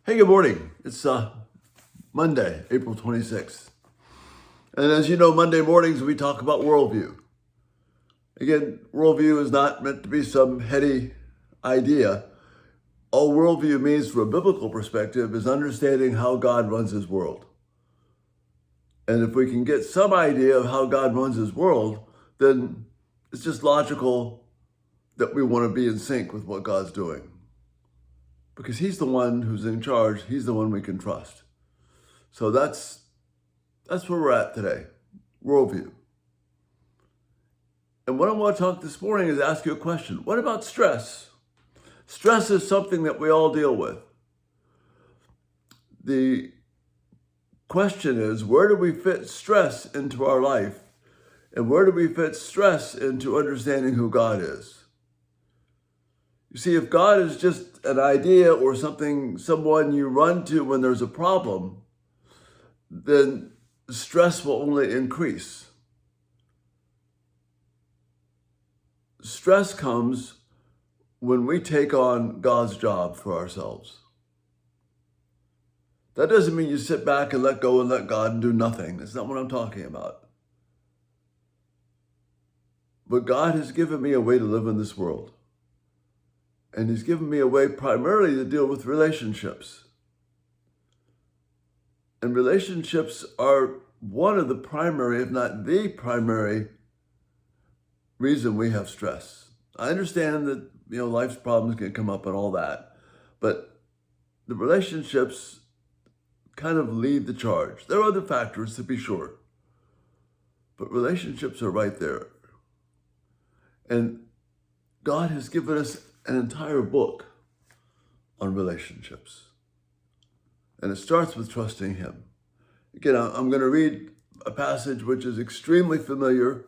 Hey, good morning. It's Monday, April 26th. And as you know, Monday mornings we talk about worldview. Again, worldview is not meant to be some heady idea. All worldview means from a biblical perspective is understanding how God runs his world. And if we can get some idea of how God runs his world, then it's just logical that we want to be in sync with what God's doing. Because he's the one who's in charge. He's the one we can trust. So that's where we're at today, worldview. And what I want to talk this morning is ask you a question. What about stress? Stress is something that we all deal with. The question is, where do we fit stress into our life? And where do we fit stress into understanding who God is? You see, if God is just an idea or someone you run to when there's a problem, then stress will only increase. Stress comes when we take on God's job for ourselves. That doesn't mean you sit back and let go and let God and do nothing. That's not what I'm talking about. But God has given me a way to live in this world. And he's given me a way primarily to deal with relationships. And relationships are one of the primary, if not the primary, reason we have stress. I understand that, life's problems can come up and all that, but the relationships kind of lead the charge. There are other factors, to be sure, but relationships are right there. And God has given us an entire book on relationships. And it starts with trusting him. Again, I'm going to read a passage which is extremely familiar,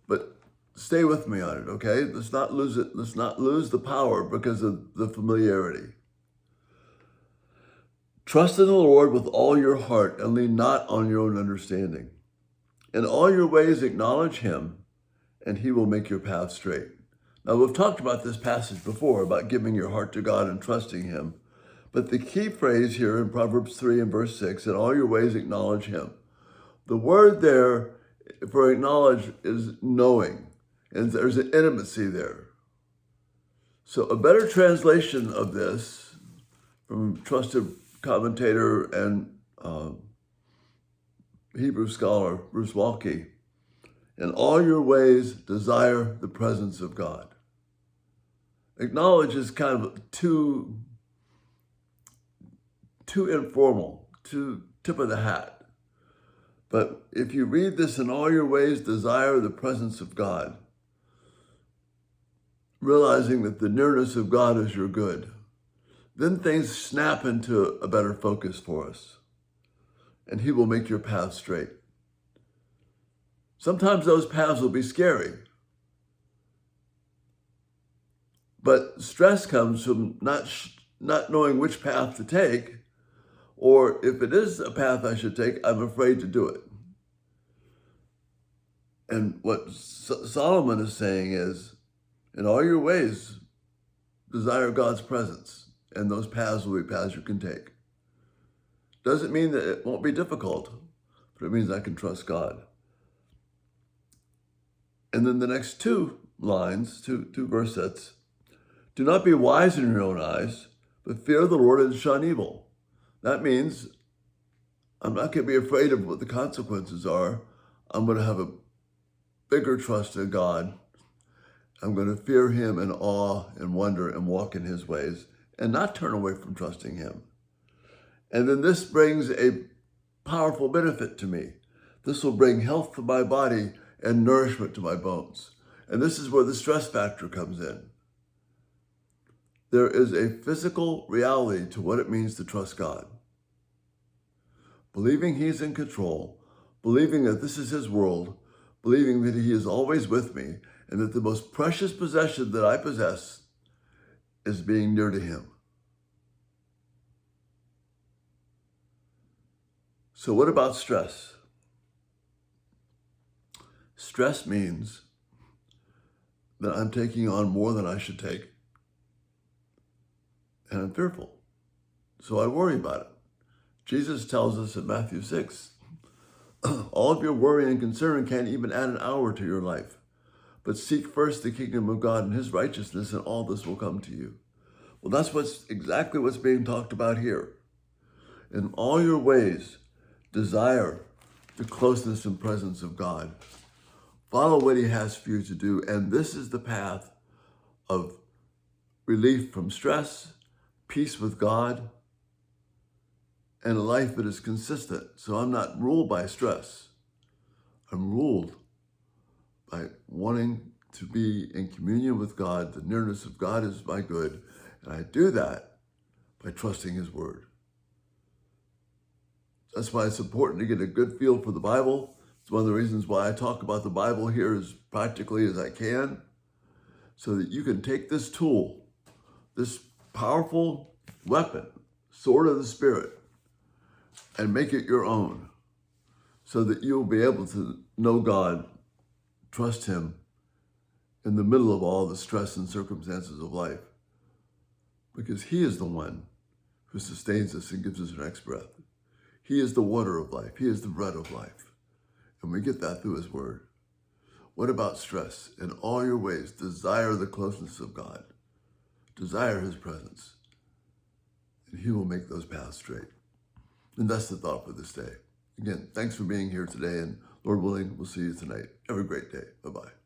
but stay with me on it, okay? Let's not lose it. Let's not lose the power because of the familiarity. Trust in the Lord with all your heart and lean not on your own understanding. In all your ways acknowledge him, and he will make your path straight. Now, we've talked about this passage before, about giving your heart to God and trusting him. But the key phrase here in Proverbs 3 and verse 6, in all your ways acknowledge him. The word there for acknowledge is knowing, and there's an intimacy there. So a better translation of this from trusted commentator and Hebrew scholar Bruce Waltke, in all your ways desire the presence of God. Acknowledge is kind of too informal, too tip of the hat. But if you read this, in all your ways desire the presence of God, realizing that the nearness of God is your good, then things snap into a better focus for us, and he will make your path straight. Sometimes those paths will be scary, but stress comes from not knowing which path to take, or if it is a path I should take, I'm afraid to do it. And what Solomon is saying is, in all your ways, desire God's presence, and those paths will be paths you can take. Doesn't mean that it won't be difficult, but it means I can trust God. And then the next two lines, two verse sets, do not be wise in your own eyes, but fear the Lord and shun evil. That means I'm not going to be afraid of what the consequences are. I'm going to have a bigger trust in God. I'm going to fear him in awe and wonder and walk in his ways and not turn away from trusting him. And then this brings a powerful benefit to me. This will bring health to my body and nourishment to my bones. And this is where the stress factor comes in. There is a physical reality to what it means to trust God. Believing he's in control, believing that this is his world, believing that he is always with me, and that the most precious possession that I possess is being near to him. So what about stress? Stress means that I'm taking on more than I should take, and I'm fearful. So I worry about it. Jesus tells us in Matthew 6, all of your worry and concern can't even add an hour to your life. But seek first the kingdom of God and his righteousness, and all this will come to you. Well, that's exactly what's being talked about here. In all your ways, desire the closeness and presence of God. Follow what he has for you to do. And this is the path of relief from stress, peace with God, and a life that is consistent. So I'm not ruled by stress. I'm ruled by wanting to be in communion with God. The nearness of God is my good. And I do that by trusting his word. That's why it's important to get a good feel for the Bible. It's one of the reasons why I talk about the Bible here as practically as I can, so that you can take this tool, this powerful weapon, sword of the Spirit, and make it your own, so that you'll be able to know God, trust him in the middle of all the stress and circumstances of life, because he is the one who sustains us and gives us our next breath. He is the water of life. He is the bread of life. And we get that through his word. What about stress? In all your ways, desire the closeness of God. Desire his presence. And he will make those paths straight. And that's the thought for this day. Again, thanks for being here today. And Lord willing, we'll see you tonight. Have a great day. Bye-bye.